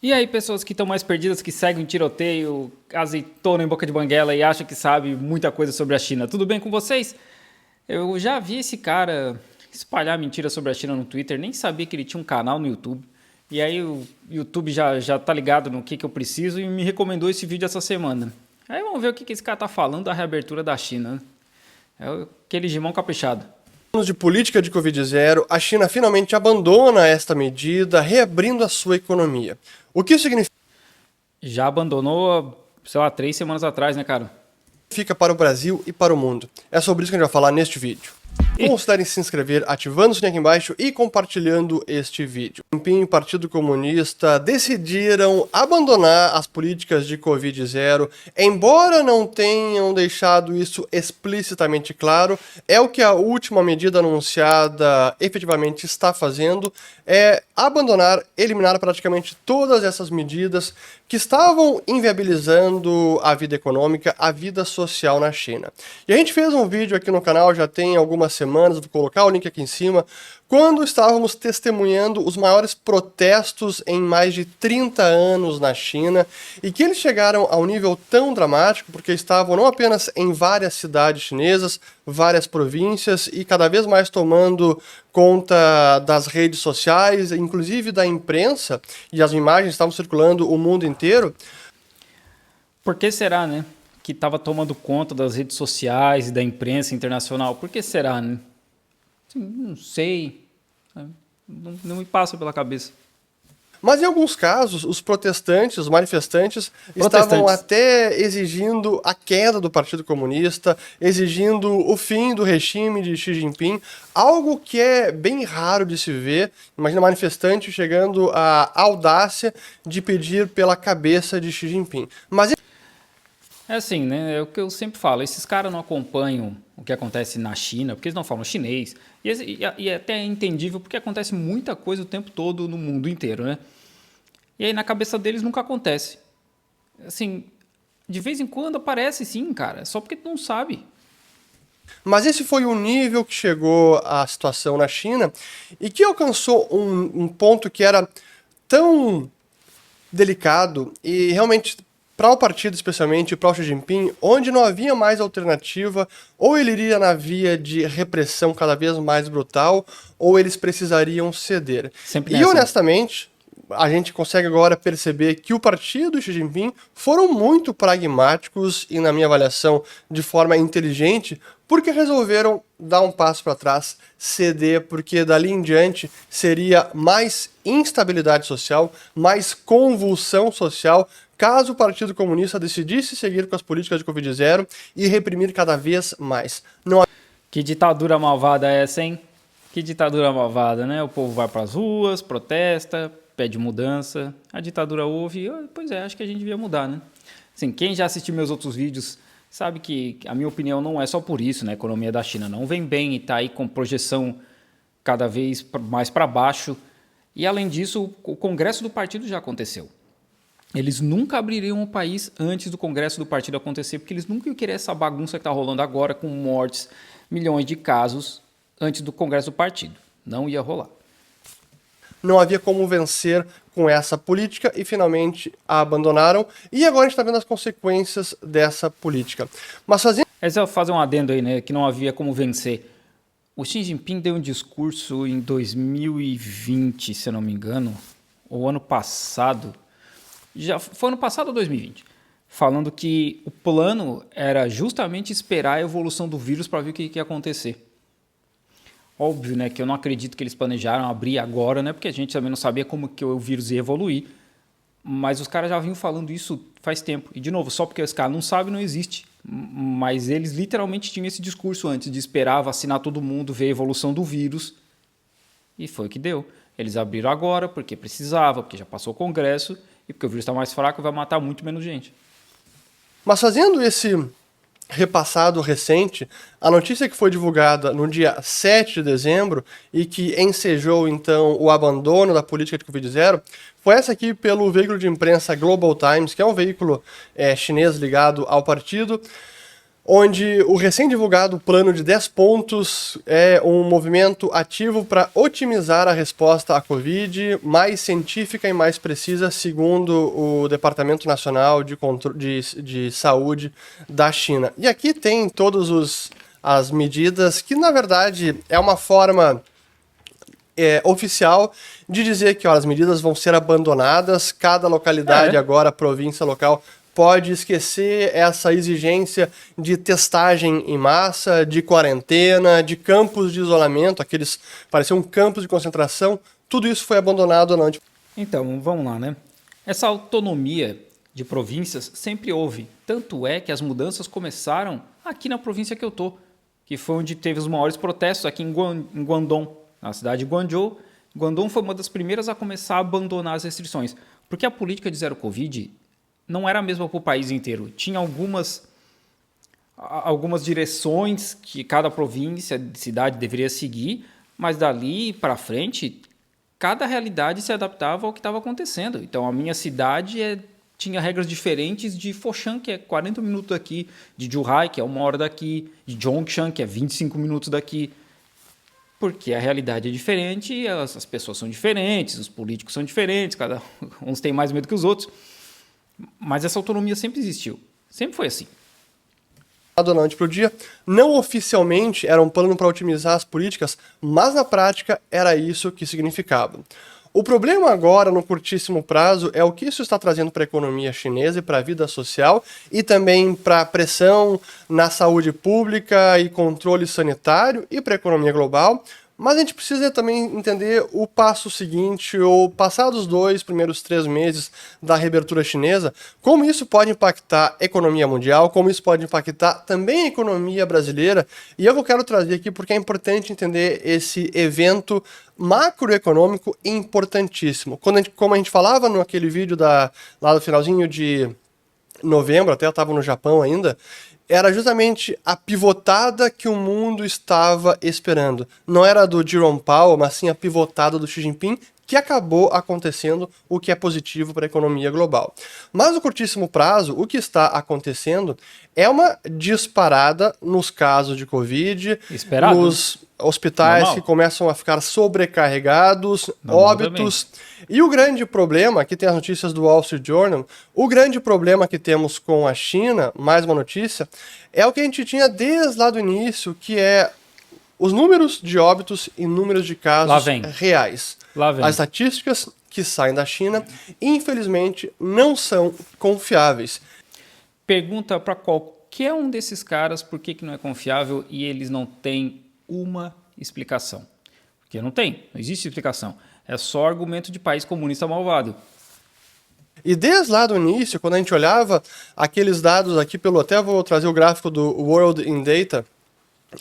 E aí, pessoas que estão mais perdidas, que seguem tiroteio, azeitona em boca de banguela e acham que sabe muita coisa sobre a China. Tudo bem com vocês? Eu já vi esse cara espalhar mentiras sobre a China no Twitter, nem sabia que ele tinha um canal no YouTube. E aí o YouTube já tá ligado no que eu preciso e me recomendou esse vídeo essa semana. Aí vamos ver o que esse cara tá falando da reabertura da China, né? É aquele gimão caprichado. Anos de política de Covid-0, a China finalmente abandona esta medida, reabrindo a sua economia. O que isso significa Já abandonou, sei lá, 3 semanas atrás, né, cara? para o Brasil e para o mundo? É sobre isso que a gente vai falar neste vídeo. Considerem se inscrever, ativando o sininho aqui embaixo e compartilhando este vídeo. O Jinping e o Partido Comunista decidiram abandonar as políticas de Covid-0, embora não tenham deixado isso explicitamente claro, é o que a última medida anunciada efetivamente está fazendo, é abandonar, eliminar praticamente todas essas medidas que estavam inviabilizando a vida econômica, a vida social na China. E a gente fez um vídeo aqui no canal já tem algumas semanas, vou colocar o link aqui em cima, quando estávamos testemunhando os maiores protestos em mais de 30 anos na China, e que eles chegaram a um nível tão dramático, porque estavam não apenas em várias cidades chinesas, várias províncias, e cada vez mais tomando conta das redes sociais, inclusive da imprensa, e as imagens estavam circulando o mundo inteiro. Por que será, né? Que estava tomando conta das redes sociais e da imprensa internacional. Por que será, né? Não sei. Não me passa pela cabeça. Mas em alguns casos, os protestantes, os manifestantes, estavam até exigindo a queda do Partido Comunista, exigindo o fim do regime de Xi Jinping, algo que é bem raro de se ver. Imagina manifestante chegando à audácia de pedir pela cabeça de Xi Jinping. Mas é assim, né? É o que eu sempre falo. Esses caras não acompanham o que acontece na China, porque eles não falam chinês. E é até entendível, porque acontece muita coisa o tempo todo no mundo inteiro, né? E aí na cabeça deles nunca acontece. Assim, de vez em quando aparece sim, cara. Só porque tu não sabe. Mas esse foi o nível que chegou a situação na China e que alcançou um ponto que era tão delicado e realmente para o partido, especialmente para o Xi Jinping, onde não havia mais alternativa, ou ele iria na via de repressão cada vez mais brutal, ou eles precisariam ceder. Sempre E nessa. honestamente, a gente consegue agora perceber que o partido e Xi Jinping foram muito pragmáticos e, na minha avaliação, de forma inteligente, porque resolveram dar um passo para trás, ceder, porque dali em diante seria mais instabilidade social, mais convulsão social, caso o Partido Comunista decidisse seguir com as políticas de Covid-0 e reprimir cada vez mais. Não... Que ditadura malvada é essa, hein? Que ditadura malvada, né? O povo vai para as ruas, protesta, pede mudança. A ditadura houve, pois é, acho que a gente devia mudar, né? Assim, quem já assistiu meus outros vídeos sabe que a minha opinião não é só por isso, né? A economia da China não vem bem e está aí com projeção cada vez mais para baixo. E além disso, o congresso do partido já aconteceu. Eles nunca abririam o país antes do congresso do partido acontecer, porque eles nunca iam querer essa bagunça que está rolando agora, com mortes, milhões de casos, antes do congresso do partido. Não ia rolar. Não havia como vencer com essa política e finalmente a abandonaram. E agora a gente está vendo as consequências dessa política. Mas fazendo... Esse eu vou fazer um adendo aí, né, que não havia como vencer. O Xi Jinping deu um discurso em 2020, se eu não me engano, ou ano passado... Já foi ano passado ou 2020, falando que o plano era justamente esperar a evolução do vírus para ver o que ia acontecer. Óbvio, né, que eu não acredito que eles planejaram abrir agora, né, porque a gente também não sabia como que o vírus ia evoluir, mas os caras já vinham falando isso faz tempo. E, de novo, só porque os caras não sabem, não existe. Mas eles literalmente tinham esse discurso antes de esperar vacinar todo mundo, ver a evolução do vírus, e foi o que deu. Eles abriram agora porque precisava, porque já passou o congresso, e porque o vírus está mais fraco, vai matar muito menos gente. Mas fazendo esse repassado recente, a notícia que foi divulgada no dia 7 de dezembro e que ensejou, então, o abandono da política de Covid-0, foi essa aqui pelo veículo de imprensa Global Times, que é um veículo chinês ligado ao partido, onde o recém-divulgado plano de 10 pontos é um movimento ativo para otimizar a resposta à Covid, mais científica e mais precisa, segundo o Departamento Nacional de Saúde da China. E aqui tem todas as medidas que, na verdade, é uma forma oficial de dizer que as medidas vão ser abandonadas, cada localidade agora, província local, pode esquecer essa exigência de testagem em massa, de quarentena, de campos de isolamento, aqueles pareciam campos de concentração, tudo isso foi abandonado ou não. Então, vamos lá, né? Essa autonomia de províncias sempre houve, tanto é que as mudanças começaram aqui na província que eu tô, que foi onde teve os maiores protestos, aqui em Guangdong, na cidade de Guangzhou. Guangdong foi uma das primeiras a começar a abandonar as restrições, porque a política de zero Covid não era a mesma para o país inteiro. Tinha algumas direções que cada província, cidade deveria seguir, mas dali para frente, cada realidade se adaptava ao que estava acontecendo. Então, a minha cidade tinha regras diferentes de Foshan, que é 40 minutos daqui, de Zhuhai, que é 1 hora daqui, de Zhongshan, que é 25 minutos daqui. Porque a realidade é diferente, as pessoas são diferentes, os políticos são diferentes, uns têm mais medo que os outros. Mas essa autonomia sempre existiu. Sempre foi assim. Da noite para o dia, não oficialmente era um plano para otimizar as políticas, mas na prática era isso que significava. O problema agora, no curtíssimo prazo, é o que isso está trazendo para a economia chinesa e para a vida social e também para a pressão na saúde pública e controle sanitário e para a economia global. Mas a gente precisa também entender o passo seguinte, ou passados 2 primeiros 3 meses da reabertura chinesa, como isso pode impactar a economia mundial, como isso pode impactar também a economia brasileira. E eu quero trazer aqui porque é importante entender esse evento macroeconômico importantíssimo. Como a gente falava naquele vídeo lá no finalzinho de novembro, até eu estava no Japão ainda, era justamente a pivotada que o mundo estava esperando. Não era do Jerome Powell, mas sim a pivotada do Xi Jinping, que acabou acontecendo, o que é positivo para a economia global. Mas no curtíssimo prazo, o que está acontecendo é uma disparada nos casos de Covid, nos hospitais normal, que começam a ficar sobrecarregados, óbitos. E o grande problema, aqui tem as notícias do Wall Street Journal, o grande problema que temos com a China, mais uma notícia, é o que a gente tinha desde lá do início, que é os números de óbitos e números de casos reais. As estatísticas que saem da China, infelizmente, não são confiáveis. Pergunta para qualquer um desses caras por que não é confiável e eles não têm uma explicação. Porque não existe explicação. É só argumento de país comunista malvado. E desde lá do início, quando a gente olhava aqueles dados aqui até vou trazer o gráfico do World in Data,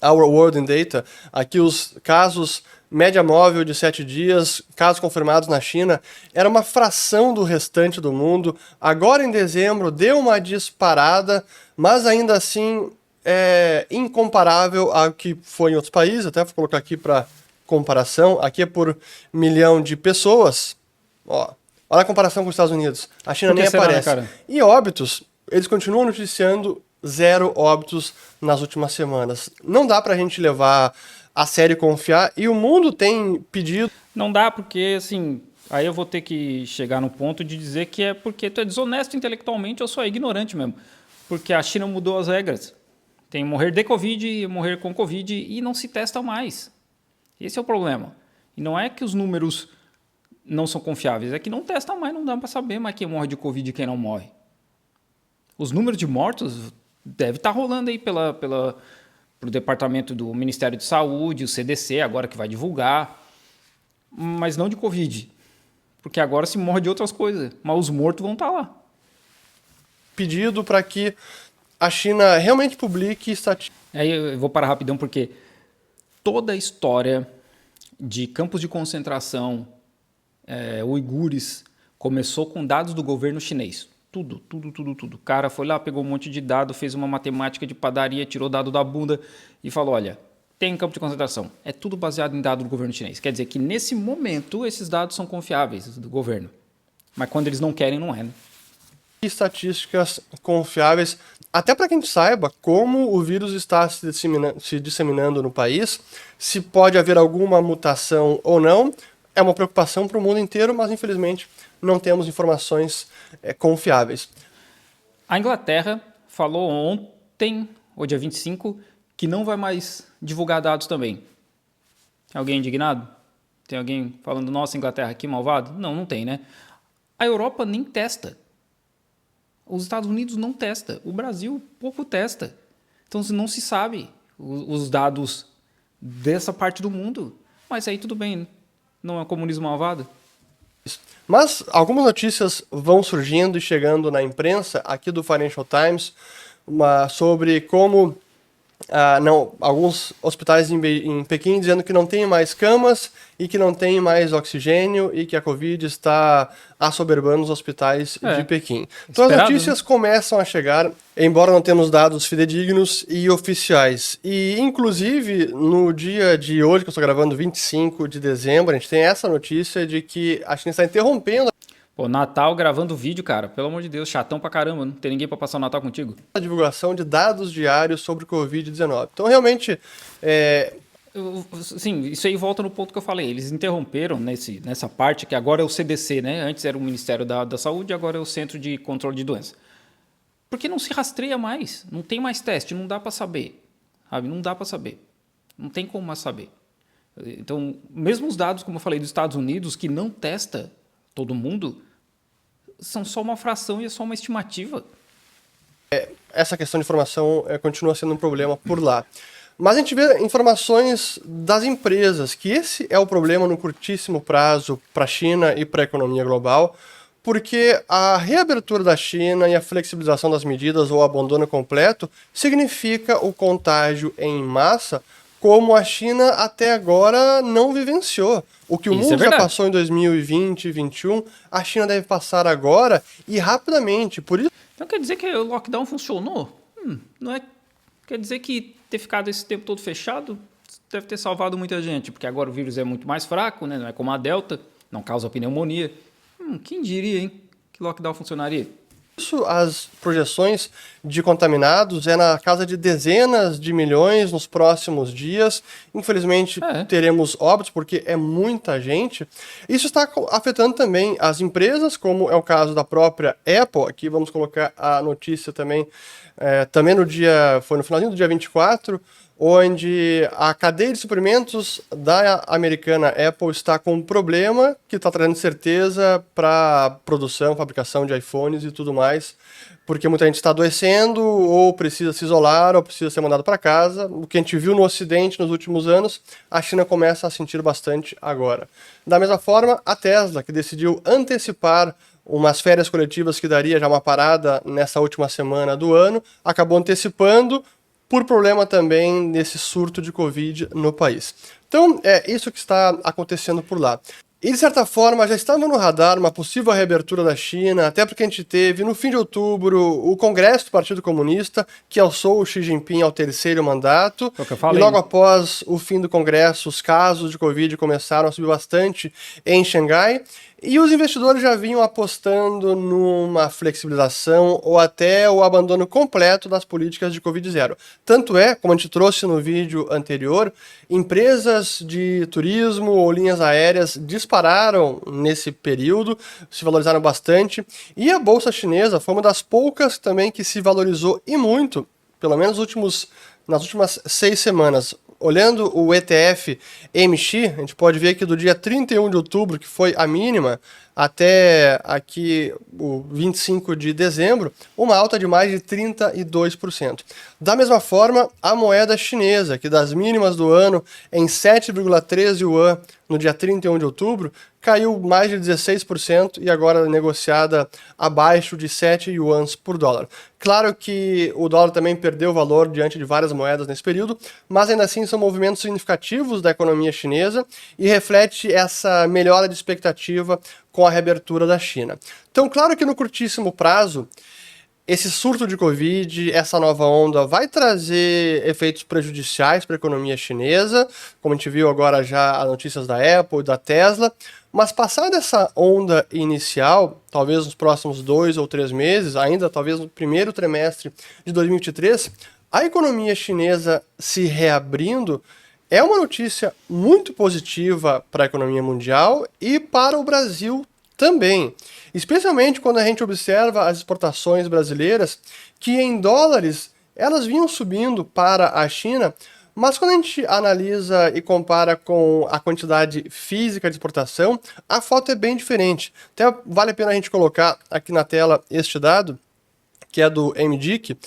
Our World in Data, aqui os casos, média móvel de 7 dias, casos confirmados na China, era uma fração do restante do mundo. Agora em dezembro deu uma disparada, mas ainda assim é incomparável ao que foi em outros países. Até vou colocar aqui para comparação, aqui é por 1 milhão de pessoas. Olha a comparação com os Estados Unidos, a China nem aparece. E óbitos, eles continuam noticiando 0 óbitos nas últimas semanas. Não dá pra gente levar a sério e confiar, e o mundo tem pedido... Não dá porque, assim, aí eu vou ter que chegar no ponto de dizer que é porque tu é desonesto intelectualmente ou só é ignorante mesmo. Porque a China mudou as regras. Tem morrer de Covid e morrer com Covid e não se testa mais. Esse é o problema. E não é que os números não são confiáveis, é que não testa mais, não dá pra saber mais quem morre de Covid e quem não morre. Os números de mortos deve estar rolando aí pro departamento do Ministério de Saúde, o CDC, agora que vai divulgar, mas não de Covid, porque agora se morre de outras coisas, mas os mortos vão estar lá. Pedido para que a China realmente publique estatísticas. Aí eu vou parar rapidão, porque toda a história de campos de concentração uigures começou com dados do governo chinês. Tudo. O cara foi lá, pegou um monte de dado, fez uma matemática de padaria, tirou dado da bunda e falou, olha, tem campo de concentração. É tudo baseado em dado do governo chinês. Quer dizer que, nesse momento, esses dados são confiáveis do governo. Mas quando eles não querem, não é, né? estatísticas confiáveis, até para que a gente saiba como o vírus está se disseminando no país, se pode haver alguma mutação ou não. É uma preocupação para o mundo inteiro, mas infelizmente não temos informações confiáveis. A Inglaterra falou ontem, ou dia 25, que não vai mais divulgar dados também. Tem alguém indignado? Tem alguém falando, nossa, Inglaterra, que malvado? Não, não tem, né? A Europa nem testa. Os Estados Unidos não testa. O Brasil pouco testa. Então não se sabe os dados dessa parte do mundo. Mas aí tudo bem, né? Não é comunismo malvado. Mas algumas notícias vão surgindo e chegando na imprensa, aqui do Financial Times, sobre como alguns hospitais em Pequim dizendo que não tem mais camas e que não tem mais oxigênio e que a Covid está assoberbando os hospitais de Pequim. Então as notícias começam a chegar, embora não temos dados fidedignos e oficiais. E, inclusive, no dia de hoje, que eu estou gravando, 25 de dezembro, a gente tem essa notícia de que a China está interrompendo Pô, Natal gravando vídeo, cara. Pelo amor de Deus, chatão pra caramba. Não tem ninguém pra passar o Natal contigo. a divulgação de dados diários sobre Covid-19. Então, realmente, Sim, isso aí volta no ponto que eu falei. Eles interromperam nessa parte, que agora é o CDC, né? Antes era o Ministério da Saúde, agora é o Centro de Controle de Doenças. Porque não se rastreia mais. Não tem mais teste, não dá pra saber. Sabe? Não dá pra saber. Não tem como mais saber. Então, mesmo os dados, como eu falei, dos Estados Unidos, que não testa todo mundo, são só uma fração e é só uma estimativa. essa questão de informação continua sendo um problema por lá. Mas a gente vê informações das empresas, que esse é o problema no curtíssimo prazo para a China e para a economia global, porque a reabertura da China e a flexibilização das medidas ou abandono completo significa o contágio em massa, como a China até agora não vivenciou. O que o mundo já passou em 2020 e 2021, a China deve passar agora e rapidamente. Por isso... Então quer dizer que o lockdown funcionou? Não é... Quer dizer que ter ficado esse tempo todo fechado deve ter salvado muita gente, porque agora o vírus é muito mais fraco, né? Não é como a Delta, não causa pneumonia. Quem diria, hein, que lockdown funcionaria? Isso, as projeções de contaminados é na casa de dezenas de milhões nos próximos dias. Infelizmente, teremos óbitos, porque é muita gente. Isso está afetando também as empresas, como é o caso da própria Apple. Aqui vamos colocar a notícia também, foi no finalzinho do dia 24, onde a cadeia de suprimentos da americana Apple está com um problema que está trazendo certeza para produção, fabricação de iPhones e tudo mais, porque muita gente está adoecendo, ou precisa se isolar, ou precisa ser mandado para casa. O que a gente viu no Ocidente nos últimos anos, a China começa a sentir bastante agora. Da mesma forma, a Tesla, que decidiu antecipar umas férias coletivas que daria já uma parada nessa última semana do ano, acabou antecipando, por problema também nesse surto de Covid no país. Então, é isso que está acontecendo por lá. E, de certa forma, já estava no radar uma possível reabertura da China, até porque a gente teve, no fim de outubro, o Congresso do Partido Comunista, que alçou o Xi Jinping ao terceiro mandato. E logo após o fim do Congresso, os casos de Covid começaram a subir bastante em Xangai. E os investidores já vinham apostando numa flexibilização ou até o abandono completo das políticas de Covid-0. Tanto é, como a gente trouxe no vídeo anterior, empresas de turismo ou linhas aéreas dispararam nesse período, se valorizaram bastante, e a bolsa chinesa foi uma das poucas também que se valorizou e muito, pelo menos nas últimas 6 semanas. Olhando o ETF MX, a gente pode ver que do dia 31 de outubro, que foi a mínima, até aqui o 25 de dezembro, uma alta de mais de 32%. Da mesma forma, a moeda chinesa, que das mínimas do ano em 7,13 yuan no dia 31 de outubro, caiu mais de 16% e agora é negociada abaixo de 7 yuans por dólar. Claro que o dólar também perdeu valor diante de várias moedas nesse período, mas ainda assim são movimentos significativos da economia chinesa e reflete essa melhora de expectativa com a reabertura da China. Então, claro que no curtíssimo prazo, esse surto de Covid, essa nova onda, vai trazer efeitos prejudiciais para a economia chinesa, como a gente viu agora já as notícias da Apple e da Tesla, Mas passada essa onda inicial, talvez nos próximos 2 ou 3 meses, ainda talvez no primeiro trimestre de 2023, a economia chinesa se reabrindo é uma notícia muito positiva para a economia mundial e para o Brasil também. Especialmente quando a gente observa as exportações brasileiras, que em dólares elas vinham subindo para a China, mas quando a gente analisa e compara com a quantidade física de exportação, a foto é bem diferente. Até vale a pena a gente colocar aqui na tela este dado, que é do MDIC.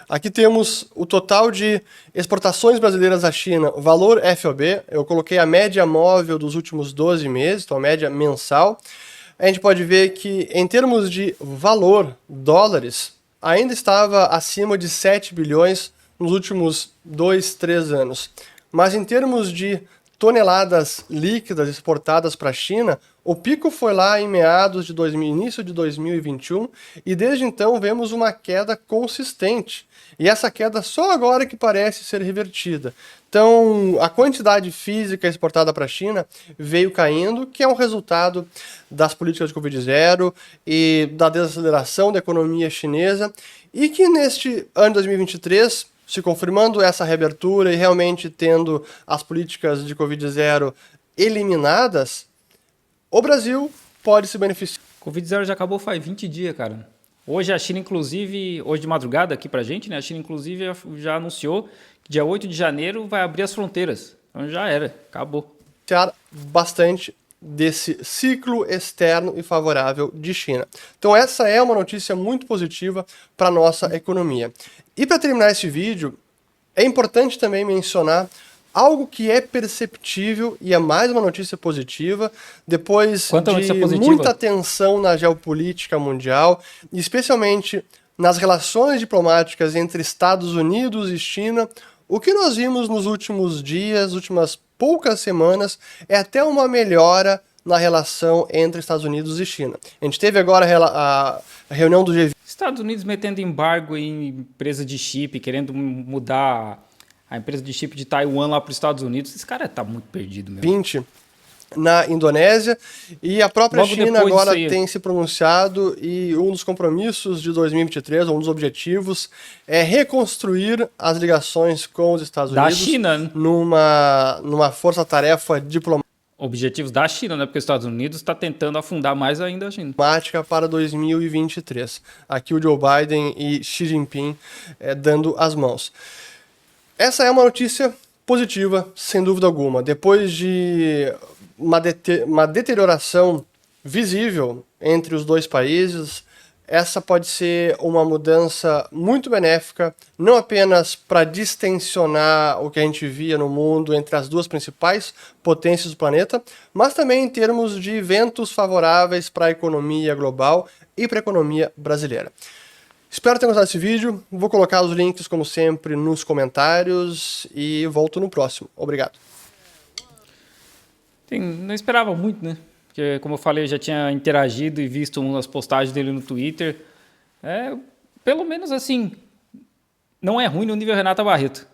Aqui temos o total de exportações brasileiras à China, valor FOB. Eu coloquei a média móvel dos últimos 12 meses, então a média mensal. A gente pode ver que, em termos de valor, dólares, ainda estava acima de 7 bilhões nos últimos 2, 3 anos. Mas em termos de toneladas líquidas exportadas para a China, o pico foi lá em meados de início de 2021 e desde então vemos uma queda consistente. E essa queda só agora que parece ser revertida. Então, a quantidade física exportada para a China veio caindo, que é um resultado das políticas de Covid-0 e da desaceleração da economia chinesa, e que neste ano de 2023, se confirmando essa reabertura e realmente tendo as políticas de Covid-0 eliminadas, o Brasil pode se beneficiar. Covid-0 já acabou faz 20 dias, cara. Hoje a China, inclusive, hoje de madrugada aqui pra gente, né? A China, inclusive, já anunciou que dia 8 de janeiro vai abrir as fronteiras. Então já era, acabou. Bastante desse ciclo externo e favorável de China. Então essa é uma notícia muito positiva para a nossa economia. E para terminar esse vídeo, é importante também mencionar algo que é perceptível e é mais uma notícia positiva, depois de muita tensão na geopolítica mundial, especialmente nas relações diplomáticas entre Estados Unidos e China. O que nós vimos nos últimos dias, últimas poucas semanas, é até uma melhora na relação entre Estados Unidos e China. A gente teve agora a reunião do G20. Estados Unidos metendo embargo em empresa de chip, querendo mudar a empresa de chip de Taiwan lá para os Estados Unidos. Esse cara tá muito perdido mesmo. 20 na Indonésia, e a própria China agora tem se pronunciado, e um dos compromissos de 2023, um dos objetivos, é reconstruir as ligações com os Estados Unidos da China, né? numa força-tarefa diplomática. Objetivos da China, né? Porque os Estados Unidos está tentando afundar mais ainda a China. Para 2023. Aqui o Joe Biden e Xi Jinping dando as mãos. Essa é uma notícia positiva, sem dúvida alguma. Depois de uma deterioração visível entre os dois países, essa pode ser uma mudança muito benéfica, não apenas para distensionar o que a gente via no mundo entre as duas principais potências do planeta, mas também em termos de eventos favoráveis para a economia global e para a economia brasileira. Espero ter gostado desse vídeo, vou colocar os links, como sempre, nos comentários e volto no próximo. Obrigado. Não esperava muito, né? Porque, como eu falei, eu já tinha interagido e visto umas postagens dele no Twitter. Pelo menos assim, não é ruim no nível Renata Barreto.